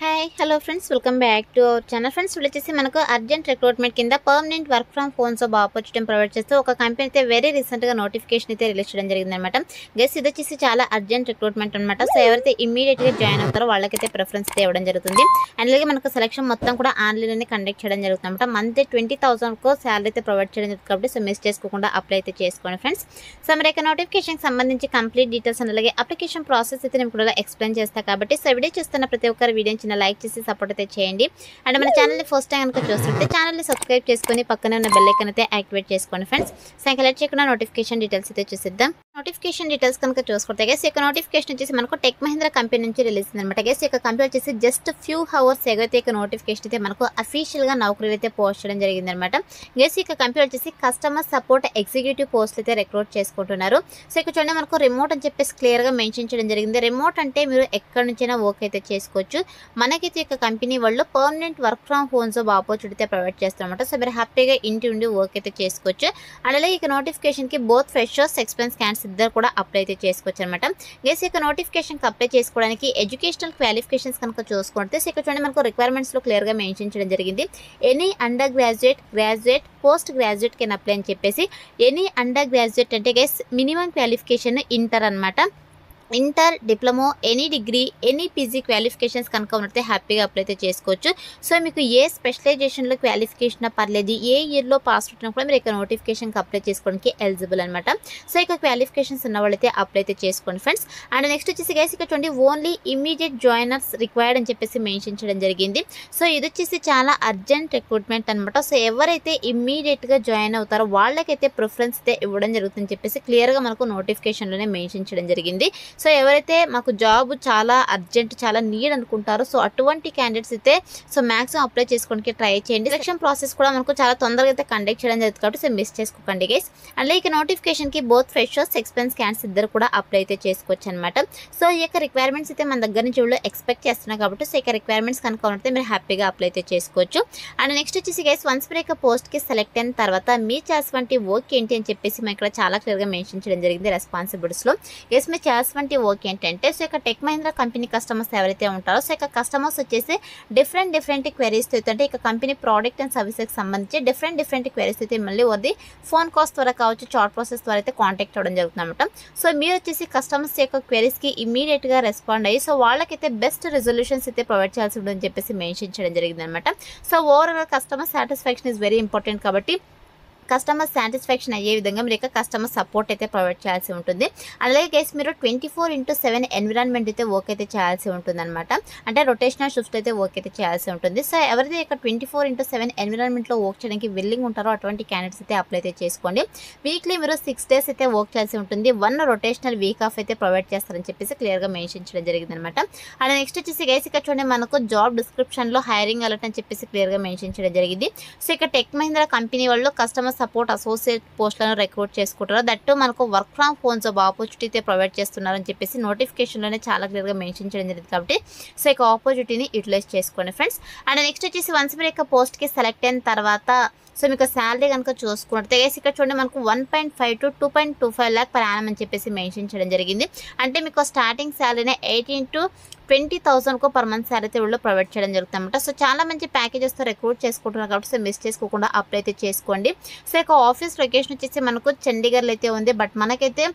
Hi hello friends, welcome back to our channel. Friends ఇప్పుడు వచ్చేసి మనకు అర్జెంట్ రిక్రూట్మెంట్ కింద permanent work from home job opportunity provide చేస్తూ ఒక కంపెనీ అయితే వెరీ రీసెంట్గా నోటిఫికేషన్ అయితే రిలీజ్ చేయడం జరిగింది అనమాట. గెస్ ఇది వచ్చేసి చాలా అర్జెంట్ రిక్రూట్మెంట్ అనమాట. సో ఎవరైతే ఇమీడియట్గా జాయిన్ అవుతారో వాళ్ళకైతే ప్రిఫరెన్స్ అయితే ఇవ్వడం జరుగుతుంది. అండ్ అలాగే మనకు సెలక్షన్ మొత్తం కూడా ఆన్లైన్లోనే కండక్ట్ చేయడం జరుగుతుంది అనమాట. మంత్ 20,000 శాలరీ అయితే ప్రొవైడ్ చేయడం జరుగుతుంది కాబట్టి సో మిస్ చేసుకోకుండా అప్లై అయితే చేసుకోండి ఫ్రెండ్స్. సో మరి ఇక నోటిఫికేషన్కి సంబంధించి కంప్లీట్ డీటెయిల్స్ అండ్ అలాగే అప్లికేషన్ ప్రాసెస్ అయితే నేను కూడా ఎక్స్ప్లెయిన్ చేస్తాను కాబట్టి సో వీడియో చూస్తున్న ప్రతి ఒక్కరు వీడియోని చిన్న లైక్ చేసి సపోర్ట్ అయితే చేయండి. అండ్ మన ఛానల్ని ఫస్ట్ టైం కనుక చూస్తుంటే ఛానల్ని సబ్స్క్రైబ్ చేసుకొని పక్కనే ఉన్న బెల్ ఐకాన్ అయితే యాక్టివేట్ చేసుకోండి ఫ్రెండ్స్. సో ఇంకా లెట్ చేయకుండా నోటిఫికేషన్ డీటెయిల్స్ అయితే చూసిద్దాం. నోటిఫికేషన్ డీటెయిల్స్ కనుక చూసుకుంటే గైస్ ఇక నోటిఫికేషన్ వచ్చేసి మనకు టెక్ మహీంద్రా కంపెనీ నుంచి రిలీజ్ అయిందనమాట. గైస్ ఇక కంపెనీ వచ్చేసి జస్ట్ ఫ్యూ హవర్స్ ఎగైతే ఇక నోటిఫికేషన్ అయితే మనకు అఫీషియల్గా నౌకరీలు అయితే పోస్ట్ చేయడం జరిగిందనమాట. గైస్ ఇక కంపెనీ వచ్చేసి కస్టమర్ సపోర్ట్ ఎగ్జిక్యూటివ్ పోస్ట్ అయితే రిక్రూట్ చేసుకుంటున్నారు. సో ఇక్కడ చూడండి మనకు రిమోట్ అని చెప్పేసి క్లియర్గా మెన్షన్ చేయడం జరిగింది. రిమోట్ అంటే మీరు ఎక్కడి నుంచైనా వర్క్ అయితే చేసుకోవచ్చు. మనకైతే ఇక కంపెనీ వాళ్ళు permanent work from home job opportunity provide చేస్తారన్నమాట. సో మీరు హ్యాపీగా ఇంటి ఉండి వర్క్ అయితే చేసుకోవచ్చు. అలాగే ఇక నోటిఫికేషన్కి బోత్ ఫ్రెషర్స్ ఎక్స్పీరియన్స్ క్యాండిడేట్స్ ఇద్దరు కూడా అప్లై అయితే చేసుకోవచ్చు అనమాట. గైస్ ఇక నోటిఫికేషన్కి అప్లై చేసుకోవడానికి ఎడ్యుకేషనల్ క్వాలిఫికేషన్స్ కనుక చూసుకుంటే సో ఇక్కడ చూడండి మనకు రిక్వైర్మెంట్స్లో క్లియర్గా మెన్షన్ చేయడం జరిగింది. Any under graduate, graduate, post graduate can apply అని చెప్పేసి. ఎనీ అండర్ గ్రాడ్యుయేట్ అంటే గైస్ మినిమం క్వాలిఫికేషన్ ఇంటర్ అనమాట. Inter, diploma, any degree, any PG qualifications కనుక ఉన్నట్లయితే హ్యాపీగా అప్లై అయితే చేసుకోవచ్చు. సో మీకు ఏ స్పెషలైజేషన్లో క్వాలిఫికేషన్ పర్లేదు, ఏ ఇయర్లో పాస్ అవుతున్నా కూడా మీరు ఇక నోటిఫికేషన్కి అప్లై చేసుకోవడానికి ఎలిజిబుల్ అనమాట. సో ఇక క్వాలిఫికేషన్స్ ఉన్న వాళ్ళైతే అప్లై అయితే చేసుకోండి ఫ్రెండ్స్. అండ్ నెక్స్ట్ వచ్చేసి గైస్ ఇక చూడండి ఓన్లీ ఇమీడియట్ జాయినర్స్ రిక్వైర్డ్ అని చెప్పేసి మెన్షన్ చేయడం జరిగింది. సో ఇది వచ్చేసి చాలా అర్జెంట్ రిక్రూట్మెంట్ అనమాట. సో ఎవరైతే ఇమ్మీడియట్గా జాయిన్ అవుతారో వాళ్ళకైతే ప్రిఫరెన్స్ అయితే ఇవ్వడం జరుగుతుందని చెప్పేసి క్లియర్గా మనకు నోటిఫికేషన్లోనే మెన్షన్ చేయడం జరిగింది. సో ఎవరైతే మాకు జాబ్ చాలా అర్జెంట్, చాలా నీడ్ అనుకుంటారో సో అటువంటి క్యాండిడేట్స్ అయితే సో మ్యాక్సిమం అప్లై చేసుకోవడానికి ట్రై చేయండి. సెలక్షన్ ప్రాసెస్ కూడా మనకు చాలా తొందరగా అయితే కండక్ట్ చేయడం జరుగుతుంది కాబట్టి సో మిస్ చేసుకోకండి గైస్. అలాగే ఇక నోటిఫికేషన్కి బోత్ ఫ్రెషర్స్ ఎక్స్పీరియన్స్ క్యాండిడేట్స్ ఇద్దరు కూడా అప్లై అయితే చేసుకోవచ్చు అనమాట. సో ఈ యొక్క రిక్వైర్మెంట్స్ అయితే మన దగ్గర నుంచి వీళ్ళు ఎక్స్పెక్ట్ చేస్తున్నాం కాబట్టి సో ఇక రిక్వైర్మెంట్స్ కనుక ఉంటే మీరు హ్యాపీగా అప్లై అయితే చేసుకోవచ్చు. అండ్ నెక్స్ట్ వచ్చేసి గైస్ వన్స్ మీరు ఇక పోస్ట్కి సెలెక్ట్ అయిన తర్వాత మీ చేసినటువంటి వర్క్ ఏంటి అని చెప్పేసి మనం ఇక్కడ చాలా క్లియర్గా మెన్షన్ చేయడం జరిగింది రెస్పాన్సిబిలిటీస్లో. గైస్ మీరు చేసినటువంటి వర్క్ ఏంటంటే సో ఇక టెక్ మహీంద్రా కంపెనీ కస్టమర్స్ ఎవరైతే ఉంటారో సో ఇక కస్టమర్స్ వచ్చేసి డిఫరెంట్ క్వెరీస్ అంటే ఇక కంపెనీ ప్రోడక్ట్ అండ్ సర్వీసెస్కి సంబంధించి డిఫరెంట్ క్వెరీస్ అయితే మళ్ళీ వద్ది ఫోన్ కాల్స్ ద్వారా కావచ్చు, చాట్ ప్రాసెస్ ద్వారా అయితే కాంటాక్ట్ అవ్వడం జరుగుతుంది అనమాట. సో మీరు వచ్చేసి కస్టమర్స్ యొక్క క్వెరీస్కి ఇమీడియట్గా రెస్పాండ్ అయ్యి సో వాళ్ళకైతే బెస్ట్ రెజల్యూషన్స్ అయితే ప్రొవైడ్ చేయాల్సి ఉంటుందని చెప్పేసి మెన్షన్ చేయడం జరిగింది అనమాట. So overall customer satisfaction is very important కాబట్టి కస్టమర్ సాటిస్ఫాక్షన్ అయ్యే విధంగా మీరు కస్టమర్ సపోర్ట్ అయితే ప్రొవైడ్ చేయాల్సి ఉంటుంది. అలాగే గైస్ మీరు 24/7 ఎన్విరాన్మెంట్ అయితే వర్క్ అయితే చేయాల్సి ఉంటుంది అనమాట. అంటే రొటేషనల్ షిఫ్ట్ అయితే వర్క్ అయితే చేయాల్సి ఉంటుంది. సో ఎవరైతే ఇక్కడ 24/7 ఎన్విరాన్మెంట్లో వర్క్ చేయడానికి విల్లింగ్ ఉంటారో అటువంటి క్యాండిడేట్స్ అయితే అప్లై అయితే చేసుకోండి. వీక్లీ మీరు 6 days అయితే వర్క్ చేయాల్సి ఉంటుంది. 1 రొటేషనల్ వీక్ ఆఫ్ అయితే ప్రొవైడ్ చేస్తారని చెప్పేసి క్లియర్గా మెన్షన్ చేయడం జరిగింది అనమాట. అండ్ నెక్స్ట్ వచ్చేసి గైస్ ఇక్కడ చూడండి మనకు జాబ్ డిస్క్రిప్షన్లో హైరింగ్ అలర్ట్ అని చెప్పేసి క్లియర్గా మెన్షన్ చేయడం జరిగింది. సో ఇక్కడ టెక్ మహీంద్రా కంపెనీ వాళ్ళు కస్టమర్ సపోర్ట్ అసోసియేట్ పోస్టులను రిక్రూట్ చేసుకుంటారు. దట్టు మనకు work from home job opportunity అయితే ప్రొవైడ్ చేస్తున్నారని చెప్పేసి నోటిఫికేషన్లోనే చాలా క్లియర్గా మెన్షన్ చేయడం జరిగింది కాబట్టి సో ఇక ఆపర్చునిటీని యూటిలైజ్ చేసుకోండి ఫ్రెండ్స్. అండ్ నెక్స్ట్ వచ్చేసి వన్స్ మీరు ఇక పోస్ట్కి సెలెక్ట్ అయిన తర్వాత సో మీకు శాలరీ కనుక చూసుకుంటే ఇక్కడ చూడండి మనకు 1.5 to 2.25 lakh per annum అని చెప్పేసి మెన్షన్ చేయడం జరిగింది. అంటే మీకు స్టార్టింగ్ శాలరీనే 18 to 20,000 పర్ మంత్ శాలరీ అయితే వీళ్ళు ప్రొవైడ్ చేయడం జరుగుతుంది అనమాట. సో చాలా మంచి ప్యాకేజెస్తో రిక్రూట్ చేసుకుంటున్నారు కాబట్టి సో మిస్ చేసుకోకుండా అప్లై అయితే చేసుకోండి. సో ఇక ఆఫీస్ లొకేషన్ వచ్చేసి మనకు చండీగఢ్లో అయితే ఉంది. బట్ మనకైతే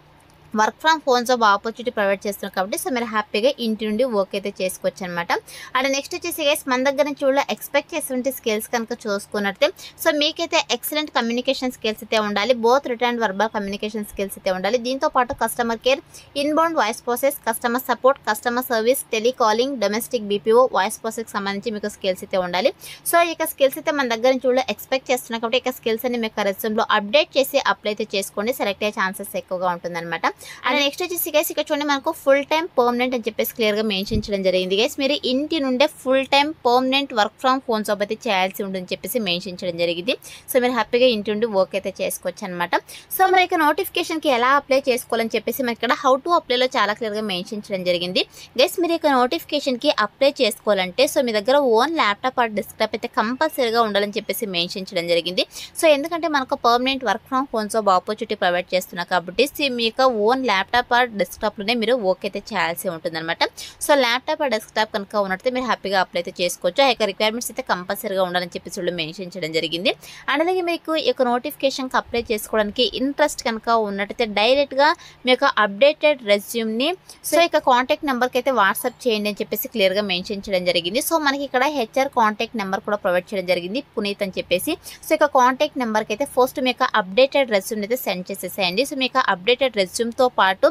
work from home job opportunity provide చేస్తున్నారు కాబట్టి సో మీరు హ్యాపీగా ఇంటి నుండి వర్క్ అయితే చేసుకోవచ్చు అనమాట. అండ్ నెక్స్ట్ వచ్చేసి గైస్ మన దగ్గర నుంచి వీళ్ళు ఎక్స్పెక్ట్ చేసినటువంటి స్కిల్స్ కనుక చూసుకున్నట్టే సో మీకైతే ఎక్సలెంట్ కమ్యూనికేషన్ స్కిల్స్ అయితే ఉండాలి. Both written and verbal communication skills అయితే ఉండాలి. దీంతో పాటు customer care, inbound voice process, customer support, customer service, telecalling, domestic BPO voice ప్రాసెస్కి సంబంధించి మీకు స్కిల్స్ అయితే ఉండాలి. సో ఇక స్కిల్స్ అయితే మన దగ్గర నుంచి వీళ్ళు ఎక్స్పెక్ట్ చేస్తున్నారు కాబట్టి ఇక స్కిల్స్ అన్ని మీకు రెజ్యూమ్లో అప్డేట్ చేసి అప్లై అయితే చేసుకోండి. సెలెక్ట్ అయ్యే ఛాన్సెస్ ఎక్కువగా ఉంటుందన్నమాట. అండ్ నెక్స్ట్ వచ్చేసి గైస్ ఇక్కడ చూడండి మనకు ఫుల్ టైం పర్మనెంట్ అని చెప్పేసి క్లియర్గా మెన్షన్ చేయడం జరిగింది. గైస్ మీరు ఇంటి నుండే full time permanent work from home job అయితే చేయాల్సి ఉంటుందని చెప్పేసి మెన్షన్ చేయడం జరిగింది. సో మీరు హ్యాపీగా ఇంటి నుండి వర్క్ అయితే చేసుకోవచ్చు అనమాట. సో మరి ఇక నోటిఫికేషన్కి ఎలా అప్లై చేసుకోవాలని చెప్పేసి మనకి ఇక్కడ హౌ టు అప్లైలో చాలా క్లియర్గా మెన్షన్ చేయడం జరిగింది. గైస్ మీరు ఇక నోటిఫికేషన్కి అప్లై చేసుకోవాలంటే సో మీ దగ్గర ఓన్ ల్యాప్టాప్ ఆర్ డెస్క్టాప్ అయితే కంపల్సరీగా ఉండాలని చెప్పేసి మెన్షన్ చేయడం జరిగింది. సో ఎందుకంటే మనకు permanent work from home job opportunity provide చేస్తున్నారు కాబట్టి మీ యొక్క ఓన్ ల్యాప్టాప్ ఆర్ డెస్క్టాప్లోనే మీరు వర్క్ అయితే చేయాల్సి ఉంటుందన్నమాట. సో ల్యాప్టాప్ ఆర్ డెస్క్టాప్ కనుక ఉన్నట్లయితే మీరు హ్యాపీగా అప్లై అయితే చేసుకోవచ్చు. ఆ యొక్క రిక్వైర్మెంట్స్ అయితే కంపల్సరీగా ఉండాలని చెప్పేసి వాళ్ళు మెన్షన్ చేయడం జరిగింది. అండ్ అలాగే మీకు ఈ యొక్క నోటిఫికేషన్కి అప్లై చేసుకోవడానికి ఇంట్రెస్ట్ కనుక ఉన్నట్టయితే డైరెక్ట్గా మీ యొక్క అప్డేటెడ్ రెజ్యూమ్ని సో ఇక కాంటాక్ట్ నెంబర్కి అయితే వాట్సాప్ చేయండి అని చెప్పేసి క్లియర్గా మెన్షన్ చేయడం జరిగింది. సో మనకి ఇక్కడ హెచ్ఆర్ కాంటాక్ట్ నెంబర్ కూడా ప్రొవైడ్ చేయడం జరిగింది, పునీత్ అని చెప్పేసి. సో ఇక కాంటాక్ట్ నెంబర్కి అయితే ఫస్ట్ మీ యొక్క అప్డేటెడ్ రెజ్యూమ్ అయితే సెండ్ చేసేసేయండి. సో మీ యొక్క అప్డేటెడ్ రెజ్యూమ్తో పాటు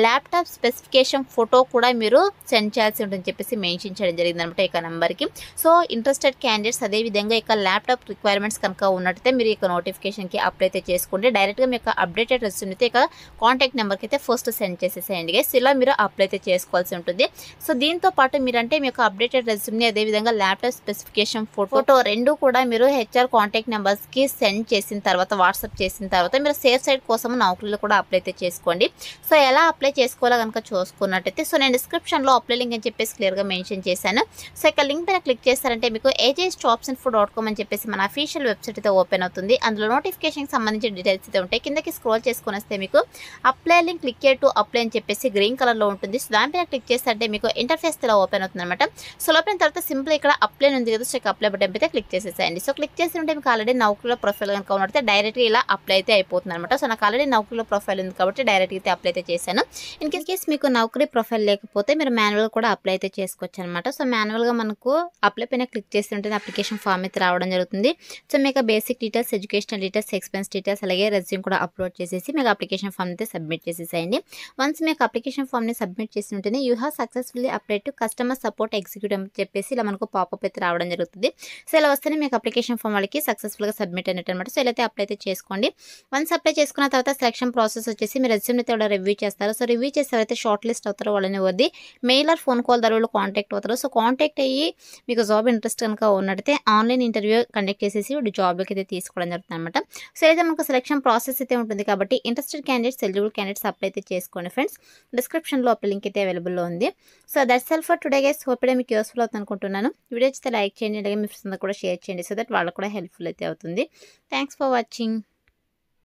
ల్యాప్టాప్ స్పెసిఫికేషన్ ఫోటో కూడా మీరు సెండ్ చేయాల్సి ఉంటుందని చెప్పేసి మెన్షన్ చేయడం జరిగింది అనమాట ఈ యొక్క నెంబర్కి. సో ఇంట్రెస్టెడ్ క్యాండిడేట్స్ అదేవిధంగా ఇక ల్యాప్టాప్ రిక్వైర్మెంట్స్ కనుక ఉన్నట్టయితే మీరు ఇక నోటిఫికేషన్కి అప్లై అయితే చేసుకోండి. డైరెక్ట్గా మీ యొక్క అప్డేటెడ్ రెజ్యూమ్ అయితే ఇక కాంటాక్ట్ నెంబర్కి అయితే ఫస్ట్ సెండ్ చేసేసేయండి గైస్. ఇలా మీరు అప్లై అయితే చేసుకోవాల్సి ఉంటుంది. సో దీంతో పాటు మీరంటే మీ యొక్క అప్డేటెడ్ రెజ్యూమ్ని అదేవిధంగా ల్యాప్టాప్ స్పెసిఫికేషన్ ఫోటో రెండు కూడా మీరు హెచ్ఆర్ కాంటాక్ట్ నెంబర్స్కి సెండ్ చేసిన తర్వాత వాట్సాప్ చేసిన తర్వాత మీరు సేఫ్ సైడ్ కోసం నౌకరీలో కూడా అప్లై అయితే చేసుకోండి. సో ఎలా అప్లై చేసుకోవాలో కనుక చూసుకున్నట్టయితే సో నేను డిస్క్రిప్షన్లో అప్లై లింక్ అని చెప్పేసి క్లియర్గా మెన్షన్ చేశాను. సో ఇక లింక్ పైన క్లిక్ చేస్తారంటే మీకు ajsjobsinfo.com అని చెప్పేసి మన అఫీషియల్ వెబ్సైట్ అయితే ఓపెన్ అవుతుంది. అందులో నోటిఫికేషన్కి సంబంధించిన డీటెయిల్స్ అయితే ఉంటాయి. కిందకి స్క్రోల్ చేసుకుని వస్తే మీకు apply link click to apply అని చెప్పేసి గ్రీన్ కలర్లో ఉంటుంది. సో దానిపైన క్లిక్ చేస్తారంటే మీకు ఇంటర్ఫేస్ ఇలా ఓపెన్ అవుతుంది అనమాట. సో ఓపెన్ తర్వాత సింపుల్ ఇక్కడ అప్లై ఉంది కదా, సో అప్లై బటన్ అయితే క్లిక్ చేసేసేయండి. సో క్లిక్ చేసి ఉంటే మీకు ఆల్రెడీ నౌకరీలో ప్రొఫైల్ కనుక ఉన్నట్లయితే డైరెక్ట్గా ఇలా అప్లై అయితే అయిపోతుంది అనమాట. సో నాకు ఆల్రెడీ నౌకరీలో ప్రొఫైల్ ఉంది కాబట్టి డైరెక్ట్గా అయితే అప్లై అయితే చేశాను. ఇన్ కేస్ మీకు నౌకరీ ప్రొఫైల్ లేకపోతే మీరు మాన్యువల్ కూడా అప్లై అయితే చేసుకోవచ్చు అనమాట. సో మాన్యువల్గా మనకు అప్లై పైన క్లిక్ చేసి ఉంటే అప్లికేషన్ ఫామ్ అయితే రావడం జరుగుతుంది. సో మీకు basic details, educational details, expense details అలాగే రెజ్యూమ్ కూడా అప్లోడ్ చేసేసి మీకు అప్లికేషన్ ఫామ్ అయితే సబ్మిట్ చేసేసేయండి. వన్స్ మీకు అప్లికేషన్ ఫామ్ని సబ్మిట్ చేసి ఉంటేనే you have successfully apply to customer support executive అని చెప్పేసి ఇలా మనకు పాపప్ అయితే రావడం జరుగుతుంది. సో ఇలా వస్తేనే మీకు అప్లికేషన్ ఫామ్ వాళ్ళకి సక్సెస్ఫుల్గా సబ్మిట్ అయినట్టు అనమాట. సో ఇలా అయితే అప్లై అయితే చేసుకోండి. వన్స్ అప్లై చేసుకున్న తర్వాత సెలక్షన్ ప్రాసెస్ వచ్చేసి మీ రెజ్యూమ్ అయితే వాళ్ళు రివ్యూ చేస్తారు. సో రివ్యూ చేసి ఎవరైతే షార్ట్ లిస్ట్ అవుతారో వాళ్ళని వద్ది మెయిల్ ఆర్ ఫోన్ కాల్ ద్వారా కాంటాక్ట్ అవుతారు. సో కాంటాక్ట్ అయ్యి మీకు జాబ్ ఇంట్రెస్ట్ కనుక ఉన్నట్టయితే ఆన్లైన్ ఇంటర్వ్యూ కండక్ట్ చేసేసి జాబ్లోకి అయితే తీసుకోవడం జరుగుతుంది అనమాట. సో అయితే మనకు సెలక్షన్ ప్రాసెస్ అయితే ఉంటుంది కాబట్టి interested candidates, eligible candidates apply అయితే చేసుకోండి ఫ్రెండ్స్. డిస్క్రిప్షన్లో అప్లై లింక్ అయితే అవైలబుల్లో ఉంది. So that's all for today guys. Hope మీకు యూస్ఫుల్ అవుతుంది అనుకుంటున్నాను. వీడియో అయితే లైక్ చేయండి, అలాగే మీ ఫ్రెండ్స్ కూడా షేర్ చేయండి. సో దట్ వాళ్ళకు కూడా హెల్ప్ఫుల్ అయితే అవుతుంది. Thanks for watching.